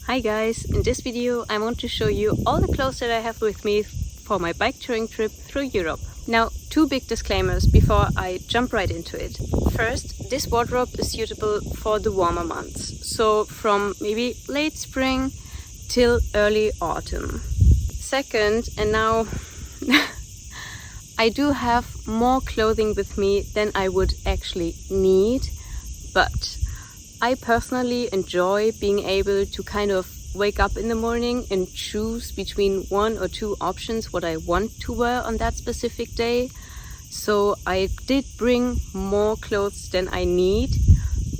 Hi guys, in this video I want to show you all the clothes that I have with me for my bike touring trip through Europe. Now, two big disclaimers before I jump right into it. First, this wardrobe is suitable for the warmer months, so from maybe late spring till early autumn. Second, and now I do have more clothing with me than I would actually need, but I personally enjoy being able to kind of wake up in the morning and choose between one or two options what I want to wear on that specific day. So I did bring more clothes than I need,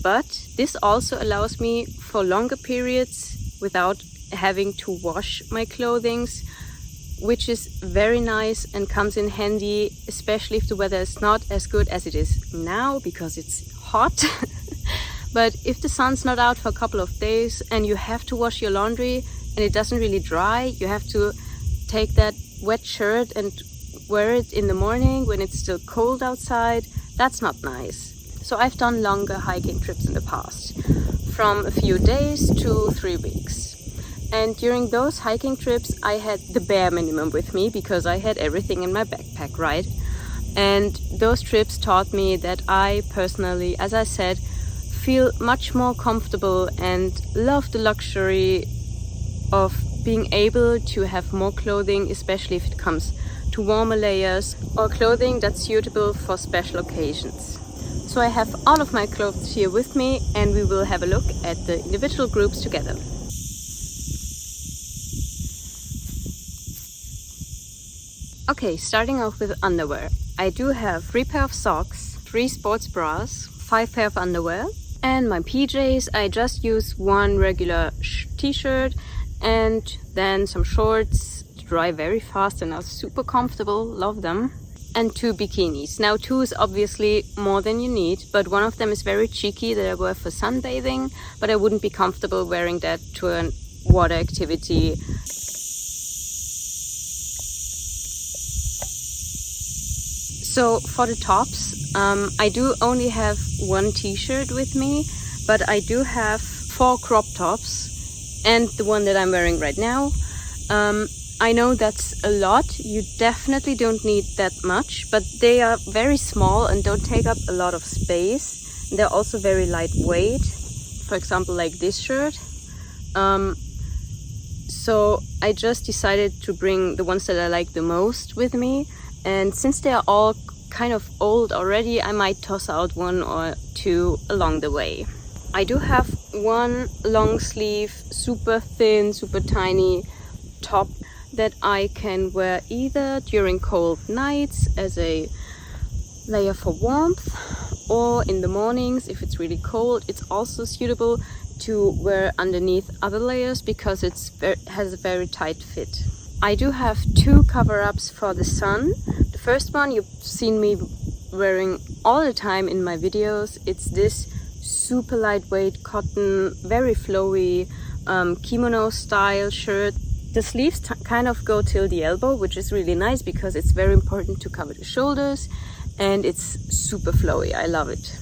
but this also allows me for longer periods without having to wash my clothing, which is very nice and comes in handy, especially if the weather is not as good as it is now because it's hot. But if the sun's not out for a couple of days and you have to wash your laundry and it doesn't really dry, you have to take that wet shirt and wear it in the morning when it's still cold outside. That's not nice. So I've done longer hiking trips in the past, from a few days to 3 weeks. And during those hiking trips, I had the bare minimum with me because I had everything in my backpack, right? And those trips taught me that I personally, as I said, feel much more comfortable and love the luxury of being able to have more clothing, especially if it comes to warmer layers or clothing that's suitable for special occasions. So I have all of my clothes here with me and we will have a look at the individual groups together. Okay, starting off with underwear. I do have 3 pair of socks, 3 sports bras, 5 pair of underwear, and my PJs. I just use one regular t-shirt and then some shorts, dry very fast and are super comfortable, love them, and 2 bikinis. Now 2 is obviously more than you need, but one of them is very cheeky that I wear for sunbathing, but I wouldn't be comfortable wearing that to a water activity. So for the tops, I do only have 1 t-shirt with me, but I do have 4 crop tops and the one that I'm wearing right now. I know that's a lot. You definitely don't need that much, but they are very small and don't take up a lot of space. They're also very lightweight. For example, like this shirt. So I just decided to bring the ones that I like the most with me. And since they are all kind of old already, I might toss out 1 or 2 along the way. I do have 1 long sleeve, super thin, super tiny top that I can wear either during cold nights as a layer for warmth, or in the mornings if it's really cold. It's also suitable to wear underneath other layers because it has a very tight fit. I do have 2 cover-ups for the sun. The first one you've seen me wearing all the time in my videos. It's this super lightweight cotton, very flowy kimono style shirt. The sleeves kind of go till the elbow, which is really nice because it's very important to cover the shoulders, and it's super flowy. I love it.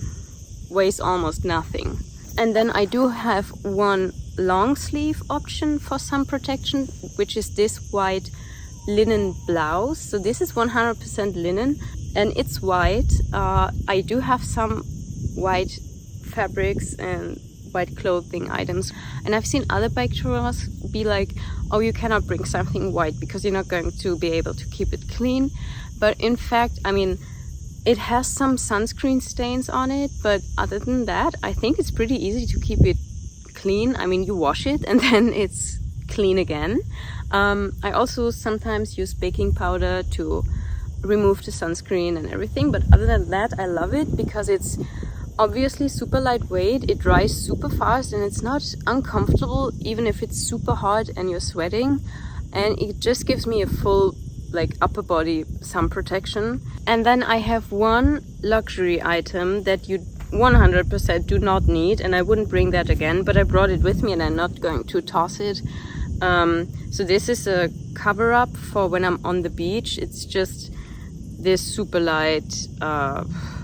Weighs almost nothing. And then I do have 1 long sleeve option for sun protection, which is this white linen blouse. So this is 100% linen and it's white. I do have some white fabrics and white clothing items, and I've seen other bike tourers be like, oh, you cannot bring something white because you're not going to be able to keep it clean. But in fact, I mean, it has some sunscreen stains on it, but other than that, I think it's pretty easy to keep it clean. I mean, you wash it and then it's clean again. I also sometimes use baking powder to remove the sunscreen and everything, but other than that, I love it because it's obviously super lightweight, it dries super fast, and it's not uncomfortable even if it's super hot and you're sweating, and it just gives me a full like upper body sun protection. And then I have 1 luxury item that you 100% do not need, and I wouldn't bring that again, but I brought it with me and I'm not going to toss it. So this is a cover up for when I'm on the beach. It's just this super light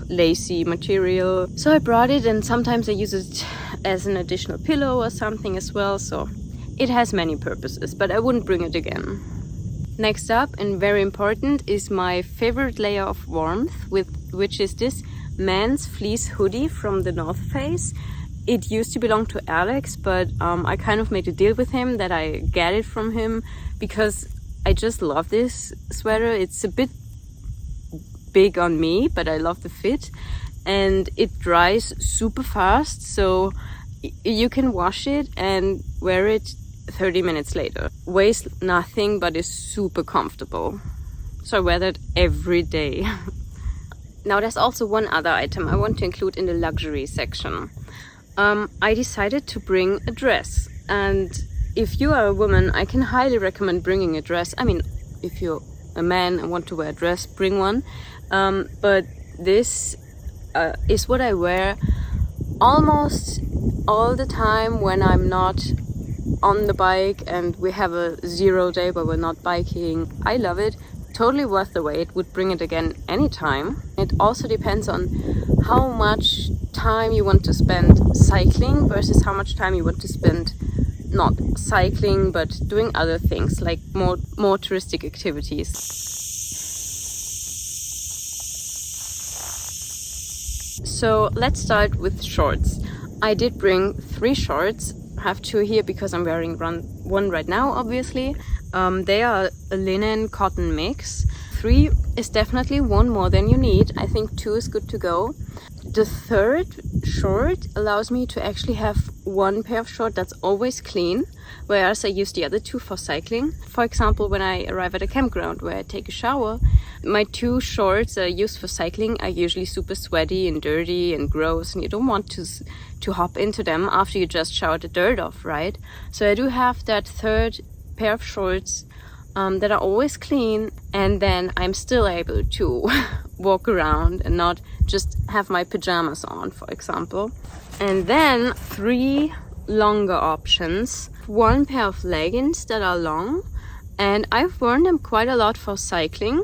lacy material, so I brought it, and sometimes I use it as an additional pillow or something as well. So it has many purposes, but I wouldn't bring it again. Next up, and very important, is my favorite layer of warmth, which is this men's fleece hoodie from the North Face. It used to belong to Alex, but I kind of made a deal with him that I get it from him because I just love this sweater. It's a bit big on me, but I love the fit, and it dries super fast, so you can wash it and wear it 30 minutes later. Weighs nothing, but is super comfortable. So I wear that every day. Now there's also one other item I want to include in the luxury section. I decided to bring a dress, and if you are a woman, I can highly recommend bringing a dress. I mean, if you're a man and want to wear a dress, bring one. But this is what I wear almost all the time when I'm not on the bike and we have a 0 day but we're not biking. I love it. Totally worth the wait. Would bring it again anytime. It also depends on how much time you want to spend cycling versus how much time you want to spend not cycling but doing other things like more touristic activities. So let's start with shorts. I did bring 3 shorts. I have 2 here because I'm wearing one right now, obviously. They are a linen cotton mix. 3 is definitely one more than you need. I think 2 is good to go. The 3rd short allows me to actually have 1 pair of shorts that's always clean, whereas I use the other 2 for cycling. For example, when I arrive at a campground where I take a shower, my 2 shorts I use for cycling are usually super sweaty and dirty and gross, and you don't want to hop into them after you just showered the dirt off, right? So I do have that 3rd pair of shorts that are always clean, and then I'm still able to walk around and not just have my pajamas on, for example. And then 3 longer options. 1 pair of leggings that are long, and I've worn them quite a lot for cycling.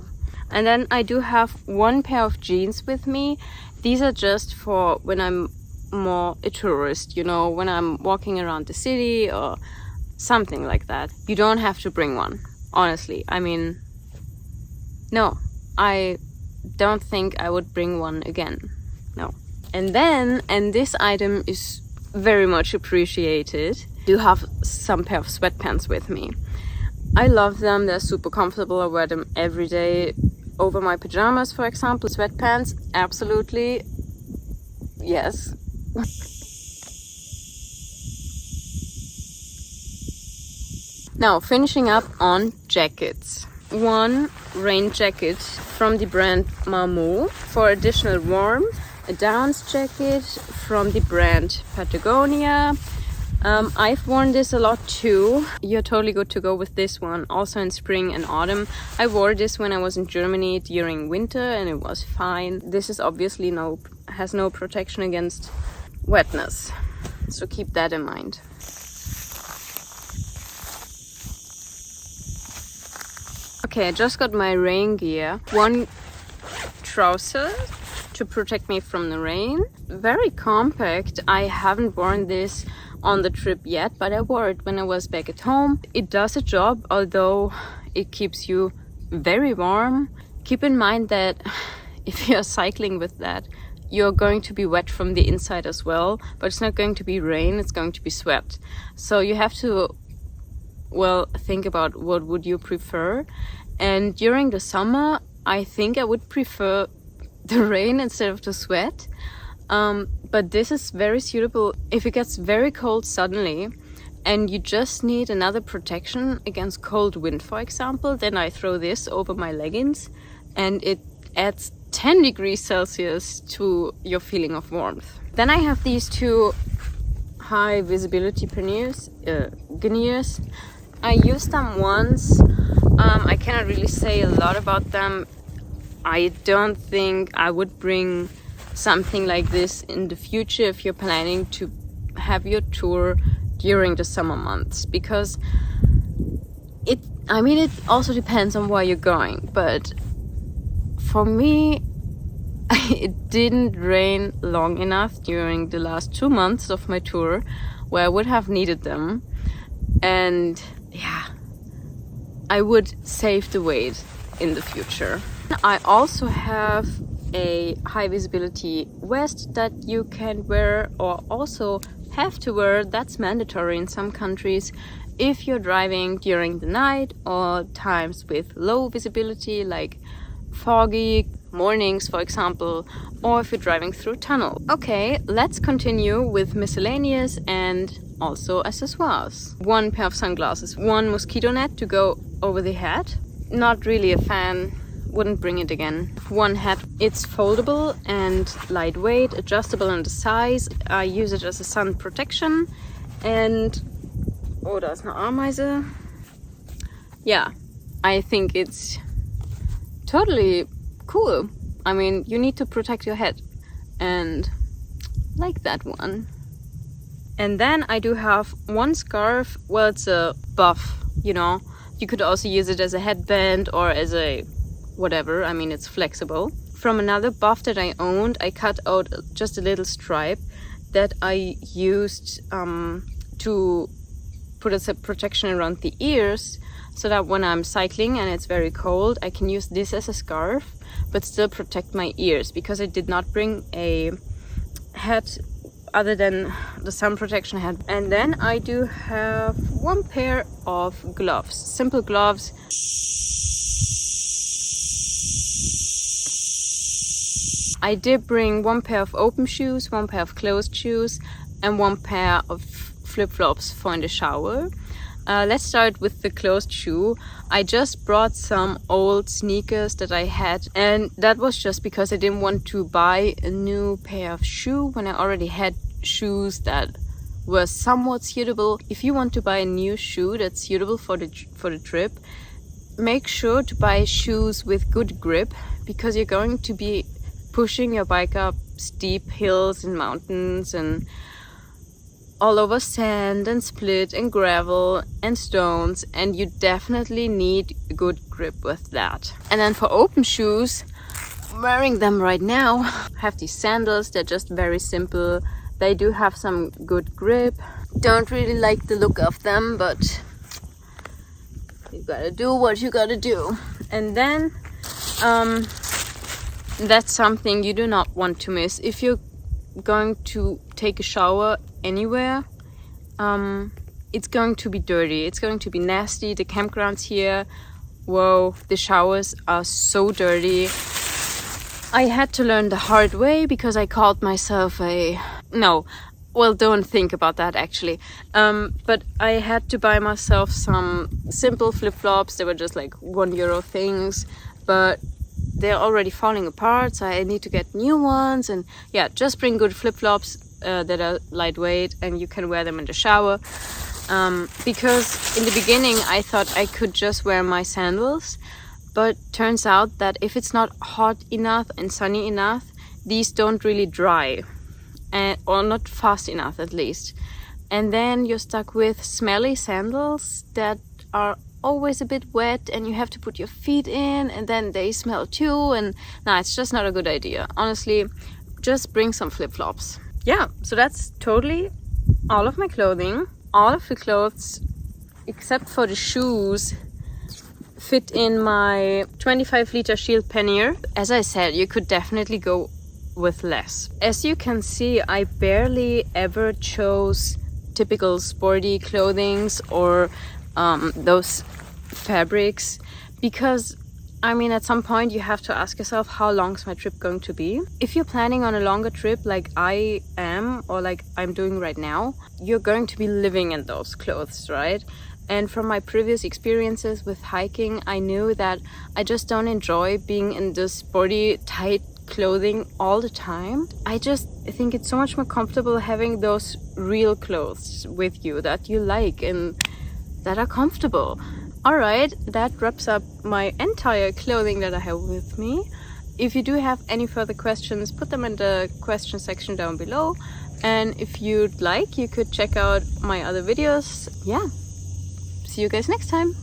And then I do have 1 pair of jeans with me. These are just for when I'm more a tourist, you know, when I'm walking around the city or something like that. You don't have to bring one, honestly. I mean, no, I don't think I would bring one again. No. And then, and this item is very much appreciated, I do have some pair of sweatpants with me. I love them. They're super comfortable. I wear them every day over my pajamas, for example. Sweatpants, absolutely yes. Now, finishing up on jackets. 1 rain jacket from the brand Marmot for additional warmth. A Downs jacket from the brand Patagonia. I've worn this a lot too. You're totally good to go with this one, also in spring and autumn. I wore this when I was in Germany during winter and it was fine. This is obviously has no protection against wetness, so keep that in mind. Okay, I just got my rain gear. 1 trouser to protect me from the rain. Very compact. I haven't worn this on the trip yet, but I wore it when I was back at home. It does a job, although it keeps you very warm. Keep in mind that if you're cycling with that, you're going to be wet from the inside as well, but it's not going to be rain, it's going to be sweat. So you have to, well, think about what would you prefer. And during the summer, I think I would prefer the rain instead of the sweat. But this is very suitable if it gets very cold suddenly and you just need another protection against cold wind, for example. Then I throw this over my leggings and it adds 10 degrees Celsius to your feeling of warmth. Then I have these 2 high visibility panniers. I used them once. I cannot really say a lot about them. I don't think I would bring something like this in the future if you're planning to have your tour during the summer months, because it also depends on where you're going, but for me it didn't rain long enough during the last 2 months of my tour where I would have needed them. and yeah, I would save the weight in the future. I also have a high visibility vest that you can wear, or also have to wear. That's mandatory in some countries if you're driving during the night or times with low visibility, like foggy mornings, for example, or if you're driving through tunnel. Okay, let's continue with miscellaneous and also accessoires. 1 pair of sunglasses, 1 mosquito net to go over the head. Not really a fan, wouldn't bring it again. 1 hat, it's foldable and lightweight, adjustable in the size. I use it as a sun protection. And oh, da ist eine Ameise. Yeah, I think it's totally cool. I mean, you need to protect your head, and like that one. And then I do have 1 scarf. Well, it's a buff, you know. You could also use it as a headband or as a whatever. I mean, it's flexible. From another buff that I owned, I cut out just a little stripe that I used to put as a protection around the ears, so that when I'm cycling and it's very cold, I can use this as a scarf but still protect my ears, because I did not bring a hat other than the sun protection hat. And then I do have 1 pair of gloves, simple gloves. I did bring 1 pair of open shoes, 1 pair of closed shoes, and 1 pair of flip-flops for in the shower. Let's start with the closed shoe. I just brought some old sneakers that I had, and that was just because I didn't want to buy a new pair of shoe when I already had shoes that were somewhat suitable. If you want to buy a new shoe that's suitable for the trip, make sure to buy shoes with good grip, because you're going to be pushing your bike up steep hills and mountains and all over sand and split and gravel and stones, and you definitely need good grip with that. And then for open shoes, I'm wearing them right now. I have these sandals. They're just very simple. They do have some good grip. Don't really like the look of them, but you gotta do what you gotta do. And then that's something you do not want to miss. If you're going to take a shower anywhere, it's going to be dirty, it's going to be nasty. The campgrounds here, whoa, the showers are so dirty. I had to learn the hard way, because I called myself don't think about that actually. But I had to buy myself some simple flip-flops. They were just like €1 things, but they're already falling apart, so I need to get new ones. And yeah, just bring good flip-flops that are lightweight and you can wear them in the shower. Because in the beginning I thought I could just wear my sandals, but turns out that if it's not hot enough and sunny enough, these don't really dry, or not fast enough at least. And then you're stuck with smelly sandals that are always a bit wet, and you have to put your feet in and then they smell too, and it's just not a good idea. Honestly, just bring some flip-flops. Yeah, so that's totally all of my clothing. All of the clothes except for the shoes fit in my 25-liter shield pannier. As I said, you could definitely go with less. As you can see, I barely ever chose typical sporty clothings or those fabrics, because I mean, at some point you have to ask yourself, how long is my trip going to be? If you're planning on a longer trip like I am, or like I'm doing right now, you're going to be living in those clothes, right? And from my previous experiences with hiking, I knew that I just don't enjoy being in this sporty, tight clothing all the time. I just think it's so much more comfortable having those real clothes with you that you like and that are comfortable. Alright, that wraps up my entire clothing that I have with me. If you do have any further questions, put them in the question section down below. And if you'd like, you could check out my other videos. Yeah, see you guys next time.